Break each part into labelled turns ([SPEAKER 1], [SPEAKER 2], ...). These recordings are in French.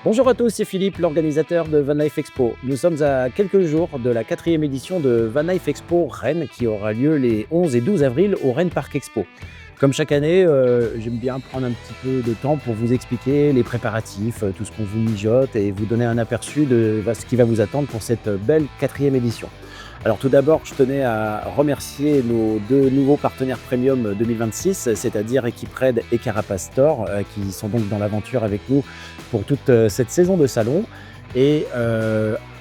[SPEAKER 1] Bonjour à tous, c'est Philippe, l'organisateur de Van Life Expo. Nous sommes à quelques jours de la 4e édition de Van Life Expo Rennes qui aura lieu les 11 et 12 avril au Rennes Parc Expo. Comme chaque année, j'aime bien prendre un petit peu de temps pour vous expliquer les préparatifs, tout ce qu'on vous mijote et vous donner un aperçu de ce qui va vous attendre pour cette belle 4e édition. Alors tout d'abord, je tenais à remercier nos deux nouveaux partenaires premium 2026, c'est-à-dire Equipraid et Carapace Store, qui sont donc dans l'aventure avec nous pour toute cette saison de salon. Et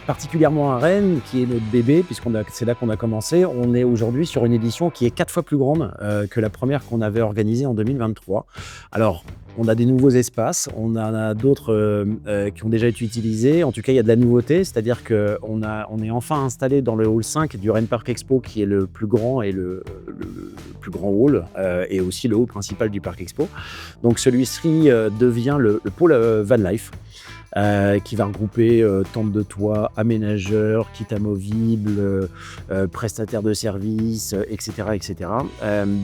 [SPEAKER 1] particulièrement à Rennes, qui est notre bébé, c'est là qu'on a commencé, on est aujourd'hui sur une édition qui est 4 fois plus grande que la première qu'on avait organisée en 2023. Alors, on a des nouveaux espaces, on en a d'autres qui ont déjà été utilisés. En tout cas, il y a de la nouveauté, c'est-à-dire qu'on est enfin installé dans le hall 5 du Rennes Parc Expo, qui est le plus grand et le plus grand hall, et aussi le hall principal du Parc Expo. Donc celui-ci devient le pôle Van Life. Qui va regrouper tentes de toit, aménageurs, kits amovibles, prestataires de services, etc. etc.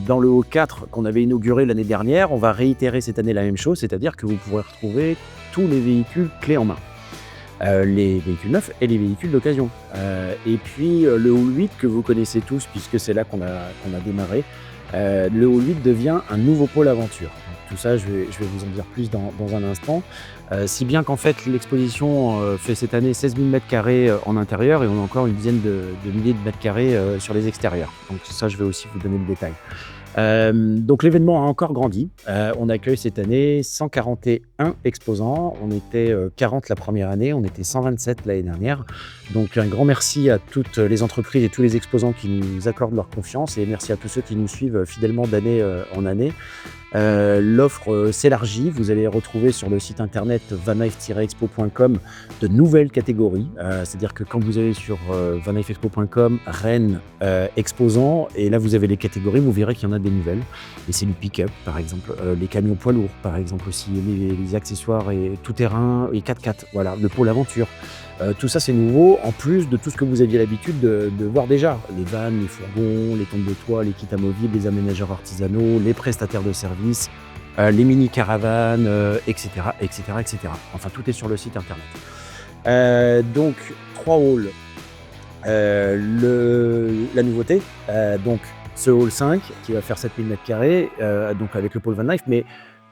[SPEAKER 1] Dans le hall 4 qu'on avait inauguré l'année dernière, on va réitérer cette année la même chose, c'est-à-dire que vous pourrez retrouver tous les véhicules clés en main. Les véhicules neufs et les véhicules d'occasion. Et puis le hall 8 que vous connaissez tous puisque c'est là qu'on a démarré, le hall 8 devient un nouveau pôle aventure. Tout ça, je vais vous en dire plus dans un instant. Si bien qu'en fait, l'exposition fait cette année 16 000 m² en intérieur et on a encore une dizaine de milliers de mètres carrés sur les extérieurs. Donc ça, je vais aussi vous donner le détail. Donc l'événement a encore grandi. On accueille cette année 141 exposants. On était 40 la première année, on était 127 l'année dernière. Donc un grand merci à toutes les entreprises et tous les exposants qui nous accordent leur confiance et merci à tous ceux qui nous suivent fidèlement d'année en année. L'offre s'élargit, vous allez retrouver sur le site internet vanlife-expo.com de nouvelles catégories, c'est-à-dire que quand vous allez sur vanlifeexpo.com, Rennes exposants, et là vous avez les catégories, vous verrez qu'il y en a des nouvelles, et c'est du pick-up par exemple, les camions poids lourds par exemple aussi, les accessoires et tout-terrain, et 4x4, voilà, le pôle aventure. Tout ça c'est nouveau, en plus de tout ce que vous aviez l'habitude de voir déjà, les vannes, les fourgons, les tentes de toit, les kits amovibles, les aménageurs artisanaux, les prestataires de services, les mini-caravanes, etc., etc., etc. Enfin, tout est sur le site internet. Donc, 3 halls. La nouveauté, donc ce hall 5 qui va faire 7000 m², donc avec le pôle Van Life, mais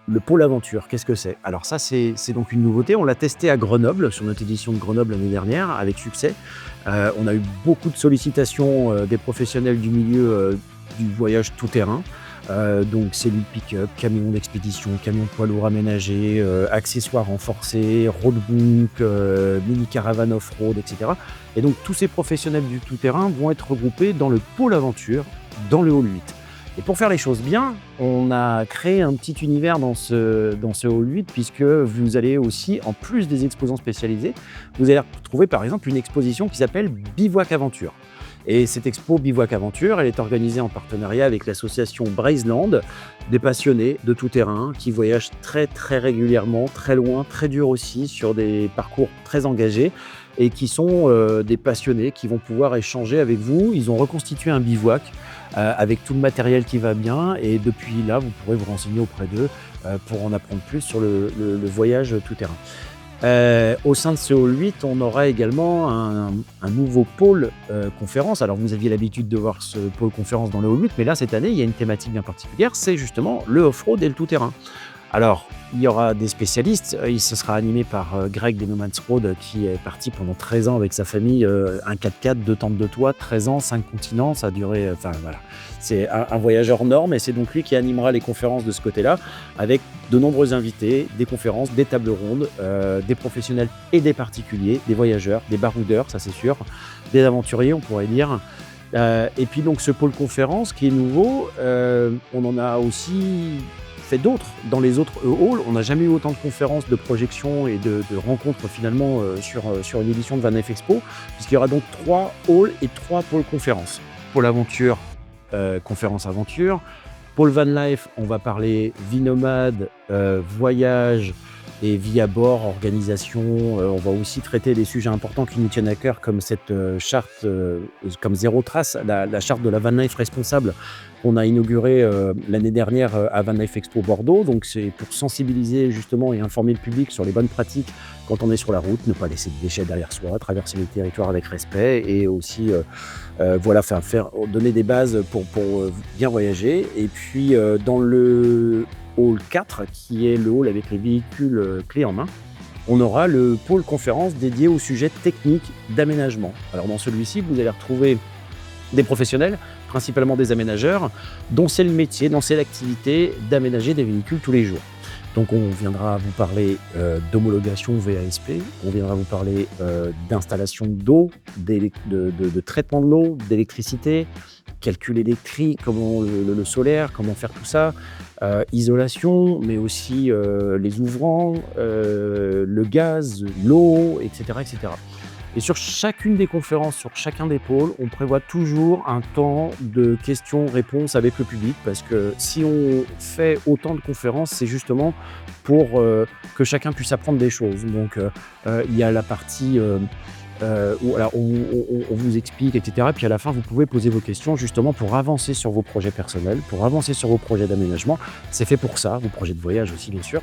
[SPEAKER 1] le pôle aventure, qu'est-ce que c'est? Alors ça, c'est donc une nouveauté. On l'a testé à Grenoble, sur notre édition de Grenoble l'année dernière, avec succès. On a eu beaucoup de sollicitations des professionnels du milieu du voyage tout-terrain. Donc c'est du pick-up, camion d'expédition, camion poids lourd aménagé, accessoires renforcés, roadbook, mini-caravane off-road, etc. Et donc tous ces professionnels du tout-terrain vont être regroupés dans le pôle aventure, dans le hall 8. Et pour faire les choses bien, on a créé un petit univers dans ce hall 8, puisque vous allez aussi, en plus des exposants spécialisés, vous allez retrouver par exemple une exposition qui s'appelle Bivouac Aventure. Et cette expo Bivouac Aventure, elle est organisée en partenariat avec l'association Brazeland, des passionnés de tout terrain qui voyagent très très régulièrement, très loin, très dur aussi, sur des parcours très engagés et qui sont des passionnés qui vont pouvoir échanger avec vous. Ils ont reconstitué un bivouac avec tout le matériel qui va bien et depuis là, vous pourrez vous renseigner auprès d'eux pour en apprendre plus sur le voyage tout terrain. Au sein de ce hall 8, on aura également un nouveau pôle conférence. Alors vous aviez l'habitude de voir ce pôle conférence dans le hall 8, mais là cette année il y a une thématique bien particulière, c'est justement le off-road et le tout-terrain. Alors, il y aura des spécialistes, ce sera animé par Greg des No Man's Road qui est parti pendant 13 ans avec sa famille, un 4x4, 2 tentes de toit, 13 ans, 5 continents, ça a duré, enfin voilà. C'est un voyageur norme et c'est donc lui qui animera les conférences de ce côté-là avec de nombreux invités, des conférences, des tables rondes, des professionnels et des particuliers, des voyageurs, des baroudeurs, ça c'est sûr, des aventuriers on pourrait dire. Et puis donc ce pôle conférence qui est nouveau, on en a aussi fait d'autres dans les autres halls. On n'a jamais eu autant de conférences, de projections et de rencontres finalement sur une édition de Van Life Expo, puisqu'il y aura donc 3 halls et 3 pôles conférences. Pôle aventure, conférence aventure. Pôle Van Life, on va parler vie nomade, voyage, et vie à bord, organisation. On va aussi traiter des sujets importants qui nous tiennent à cœur, comme cette charte, comme Zéro Trace, la charte de la van life responsable qu'on a inaugurée l'année dernière à Van Life Expo Bordeaux. Donc c'est pour sensibiliser justement et informer le public sur les bonnes pratiques quand on est sur la route, ne pas laisser de déchets derrière soi, traverser les territoires avec respect et aussi voilà, donner des bases pour bien voyager. Et puis dans le hall 4, qui est le hall avec les véhicules clés en main, on aura le pôle conférence dédié au sujet technique d'aménagement. Alors dans celui-ci, vous allez retrouver des professionnels, principalement des aménageurs, dont c'est le métier, dont c'est l'activité d'aménager des véhicules tous les jours. Donc on viendra vous parler d'homologation VASP, on viendra vous parler d'installation d'eau, de traitement de l'eau, d'électricité, calcul électrique, comment le solaire, comment faire tout ça, isolation, mais aussi les ouvrants, le gaz, l'eau, etc., etc. Et sur chacune des conférences, sur chacun des pôles, on prévoit toujours un temps de questions-réponses avec le public, parce que si on fait autant de conférences, c'est justement pour que chacun puisse apprendre des choses. Donc il y a la partie où alors, on vous explique, etc. Puis à la fin, vous pouvez poser vos questions justement pour avancer sur vos projets personnels, pour avancer sur vos projets d'aménagement. C'est fait pour ça, vos projets de voyage aussi, bien sûr.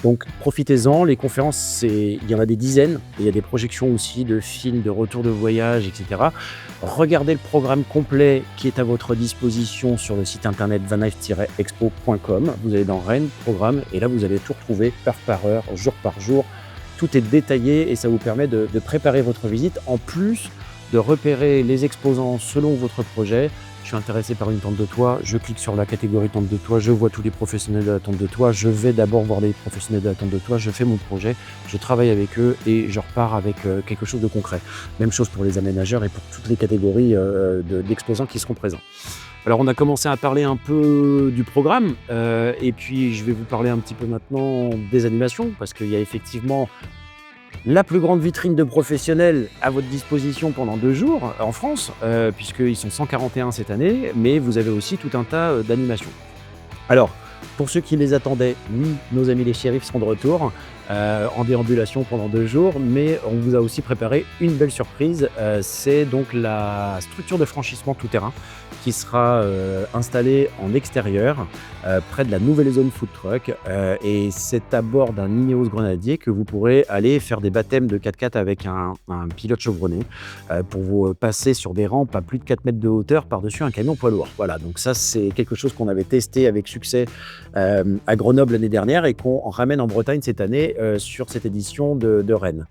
[SPEAKER 1] Donc profitez-en. Les conférences, il y en a des dizaines. Et il y a des projections aussi de films, de retours de voyage, etc. Regardez le programme complet qui est à votre disposition sur le site internet vanlife-expo.com. Vous allez dans Rennes, programme, et là, vous allez tout retrouver heure par heure, jour par jour. Tout est détaillé et ça vous permet de préparer votre visite, en plus de repérer les exposants selon votre projet. Je suis intéressé par une tente de toit, je clique sur la catégorie tente de toit, je vois tous les professionnels de la tente de toit, je vais d'abord voir les professionnels de la tente de toit, je fais mon projet, je travaille avec eux et je repars avec quelque chose de concret. Même chose pour les aménageurs et pour toutes les catégories d'exposants qui seront présents. Alors on a commencé à parler un peu du programme et puis je vais vous parler un petit peu maintenant des animations, parce qu'il y a effectivement la plus grande vitrine de professionnels à votre disposition pendant 2 jours en France, puisqu'ils sont 141 cette année, mais vous avez aussi tout un tas d'animations. Alors, pour ceux qui les attendaient, oui, nos amis les shérifs seront de retour en déambulation pendant 2 jours, mais on vous a aussi préparé une belle surprise. C'est donc la structure de franchissement tout-terrain qui sera installée en extérieur, près de la nouvelle zone food truck. Et c'est à bord d'un Ineos Grenadier que vous pourrez aller faire des baptêmes de 4x4 avec un pilote chevronné pour vous passer sur des rampes à plus de 4 mètres de hauteur par-dessus un camion poids lourd. Voilà, donc ça, c'est quelque chose qu'on avait testé avec succès à Grenoble l'année dernière et qu'on ramène en Bretagne cette année sur cette édition de Rennes.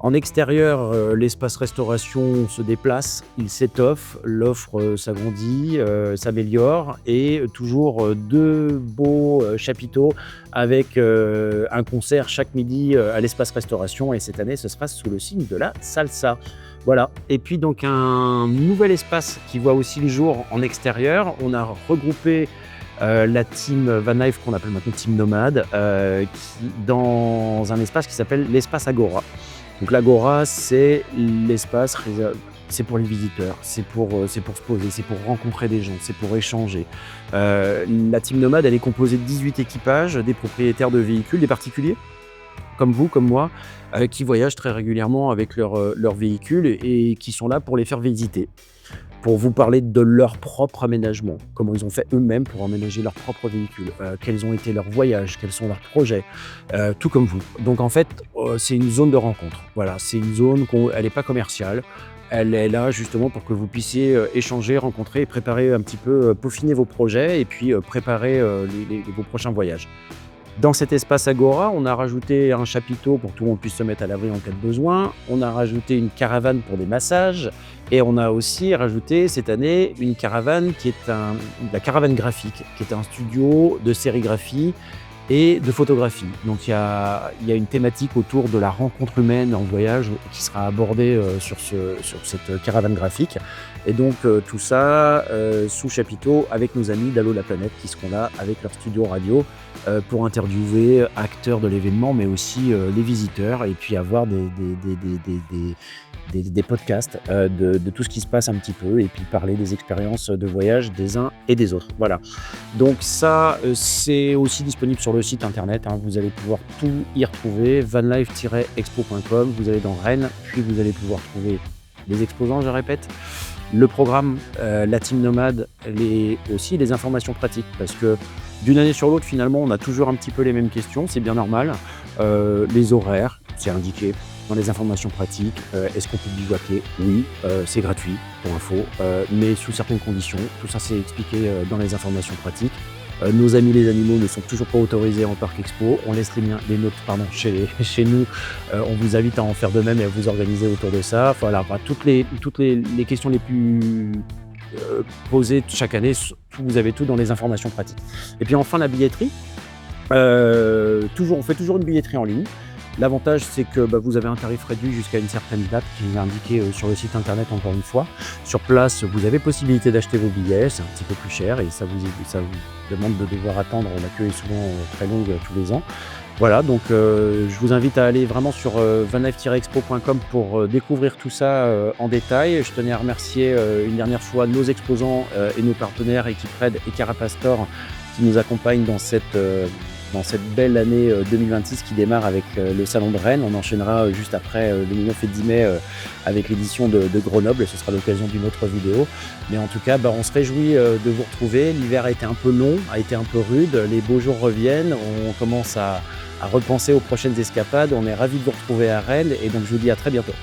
[SPEAKER 1] En extérieur, l'espace restauration se déplace, il s'étoffe, l'offre s'agrandit, s'améliore et toujours 2 beaux chapiteaux avec un concert chaque midi à l'espace restauration, et cette année ce sera sous le signe de la salsa. Voilà, et puis donc un nouvel espace qui voit aussi le jour en extérieur. On a regroupé la team Van Life, qu'on appelle maintenant Team Nomade, dans un espace qui s'appelle l'espace Agora. Donc l'Agora, c'est l'espace c'est pour les visiteurs, c'est pour se poser, c'est pour rencontrer des gens, c'est pour échanger. La Team Nomade, elle est composée de 18 équipages, des propriétaires de véhicules, des particuliers, comme vous, comme moi, qui voyagent très régulièrement avec leurs véhicules et qui sont là pour les faire visiter, pour vous parler de leur propre aménagement, comment ils ont fait eux-mêmes pour aménager leur propre véhicule, quels ont été leurs voyages, quels sont leurs projets, tout comme vous. Donc en fait, c'est une zone de rencontre. Voilà, c'est une zone, elle n'est pas commerciale, elle est là justement pour que vous puissiez échanger, rencontrer et préparer un petit peu, peaufiner vos projets et puis préparer vos prochains voyages. Dans cet espace Agora, on a rajouté un chapiteau pour que tout le monde puisse se mettre à l'abri en cas de besoin. On a rajouté une caravane pour des massages. Et on a aussi rajouté cette année une caravane qui est la caravane graphique, qui est un studio de sérigraphie et de photographie. Donc il y a une thématique autour de la rencontre humaine en voyage qui sera abordée sur cette caravane graphique. Et donc tout ça sous chapiteau avec nos amis d'Allo la planète qui seront là avec leur studio radio pour interviewer acteurs de l'événement, mais aussi les visiteurs, et puis avoir des podcasts de tout ce qui se passe un petit peu et puis parler des expériences de voyage des uns et des autres. Voilà. Donc ça, c'est aussi disponible sur le site internet. Vous allez pouvoir tout y retrouver, vanlife-expo.com. Vous allez dans Rennes, puis vous allez pouvoir trouver les exposants, je répète, le programme, la team nomade, aussi les informations pratiques. Parce que d'une année sur l'autre, finalement, on a toujours un petit peu les mêmes questions, c'est bien normal. Les horaires, c'est indiqué dans les informations pratiques. Est-ce qu'on peut bivouaquer? Oui, c'est gratuit, pour info, mais sous certaines conditions. Tout ça, c'est expliqué dans les informations pratiques. Nos amis les animaux ne sont toujours pas autorisés en parc expo. On laisse les nôtres chez nous. On vous invite à en faire de même et à vous organiser autour de ça. Voilà, toutes les questions les plus posées chaque année, vous avez tout dans les informations pratiques. Et puis enfin, la billetterie. On fait toujours une billetterie en ligne. L'avantage, c'est que vous avez un tarif réduit jusqu'à une certaine date qui est indiquée sur le site internet encore une fois. Sur place, vous avez possibilité d'acheter vos billets, c'est un petit peu plus cher et ça vous demande de devoir attendre. La queue est souvent très longue tous les ans. Voilà, donc je vous invite à aller vraiment sur vanlife-expo.com pour découvrir tout ça en détail. Je tenais à remercier une dernière fois nos exposants et nos partenaires Équipe Red et Carapastor qui nous accompagnent dans cette belle année 2026 qui démarre avec le Salon de Rennes. On enchaînera juste après le 9 et 10 mai avec l'édition de Grenoble et ce sera l'occasion d'une autre vidéo. Mais en tout cas, on se réjouit de vous retrouver. L'hiver a été un peu long, a été un peu rude. Les beaux jours reviennent. On commence à repenser aux prochaines escapades. On est ravis de vous retrouver à Rennes et donc je vous dis à très bientôt.